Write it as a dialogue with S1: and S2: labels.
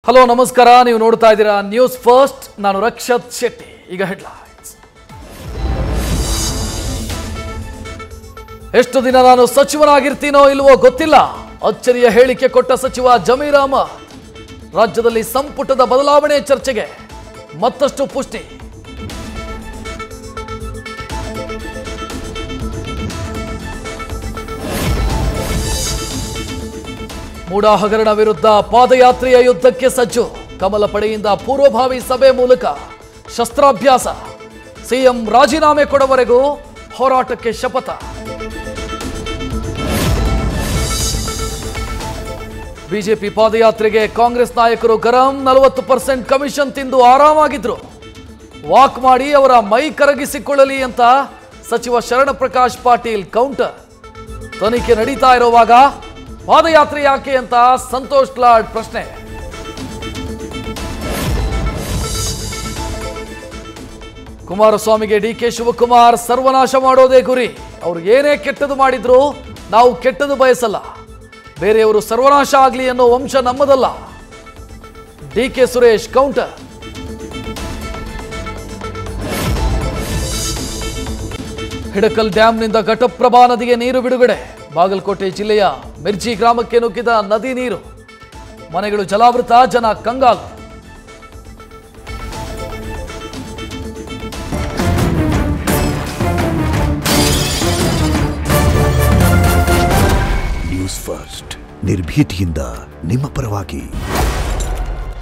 S1: Hello ನಮಸ್ಕಾರ, ನೀವು ನೋಡ್ತಾ ಇದ್ದೀರಾ ನ್ಯೂಸ್ ಫಸ್ಟ್. ನಾನು ರಕ್ಷತ್ ಶೆಟ್ಟಿ. ಈಗ ಹೆಡ್ಲೈನ್ಸ್. ಎಷ್ಟು ದಿನ ನಾನು ಸಚಿವನಾಗಿರ್ತೀನೋ ಇಲ್ವೋ ಗೊತ್ತಿಲ್ಲ, ಅಚ್ಚರಿಯ ಹೇಳಿಕೆ ಕೊಟ್ಟ ಸಚಿವ ಜಮೀರ್ ಅಹಮದ್. ರಾಜ್ಯದಲ್ಲಿ ಸಂಪುಟದ ಬದಲಾವಣೆ ಚರ್ಚೆಗೆ ಮತ್ತಷ್ಟು ಪುಷ್ಟಿ. ಮೂಡಾ ಹಗರಣ ವಿರುದ್ಧ ಪಾದಯಾತ್ರೆಯ ಯುದ್ಧಕ್ಕೆ ಸಜ್ಜು. ಕಮಲ ಪಡೆಯಿಂದ ಪೂರ್ವಭಾವಿ ಸಭೆ ಮೂಲಕ ಶಸ್ತ್ರಾಭ್ಯಾಸ. ಸಿಎಂ ರಾಜೀನಾಮೆ ಕೊಡುವವರೆಗೂ ಹೋರಾಟಕ್ಕೆ ಶಪಥ. ಬಿಜೆಪಿ ಪಾದಯಾತ್ರೆಗೆ ಕಾಂಗ್ರೆಸ್ ನಾಯಕರು ಗರಂ. 40% ಕಮಿಷನ್ ತಿಂದು ಆರಾಮಾಗಿದ್ರು. ವಾಕ್ ಮಾಡಿ ಅವರ ಮೈ ಕರಗಿಸಿಕೊಳ್ಳಲಿ ಅಂತ ಸಚಿವ ಶರಣ ಪ್ರಕಾಶ್ ಪಾಟೀಲ್ ಕೌಂಟರ್. ತನಿಖೆ ನಡೀತಾ ಇರುವಾಗ ಪಾದಯಾತ್ರೆ ಯಾಕೆ ಅಂತ ಸಂತೋಷ್ ಲಾಡ್ ಪ್ರಶ್ನೆ. ಕುಮಾರಸ್ವಾಮಿಗೆ ಡಿಕೆ ಶಿವಕುಮಾರ್ ಸರ್ವನಾಶ ಮಾಡೋದೇ ಗುರಿ. ಅವರು ಏನೇ ಕೆಟ್ಟದು ಮಾಡಿದ್ರು ನಾವು ಕೆಟ್ಟದು ಬಯಸಲ್ಲ, ಬೇರೆಯವರು ಸರ್ವನಾಶ ಆಗಲಿ ಅನ್ನೋ ವಂಶ ನಮ್ಮದಲ್ಲ. DK Suresh counter. ಹಿಡಕಲ್ ಡ್ಯಾಂನಿಂದ ಘಟಪ್ರಭಾ ನದಿಗೆ ನೀರು ಬಿಡುಗಡೆ. ಬಾಗಲಕೋಟೆ ಜಿಲ್ಲೆಯ ಮಿರ್ಜಿ ಗ್ರಾಮಕ್ಕೆ ನುಗ್ಗಿದ ನದಿ ನೀರು. ಮನೆಗಳು ಜಲಾವೃತ, ಜನ ಕಂಗಾಲು.
S2: ನ್ಯೂಸ್ ಫಸ್ಟ್, ನಿರ್ಭೀತಿಯಿಂದ ನಿಮ್ಮ ಪರವಾಗಿ.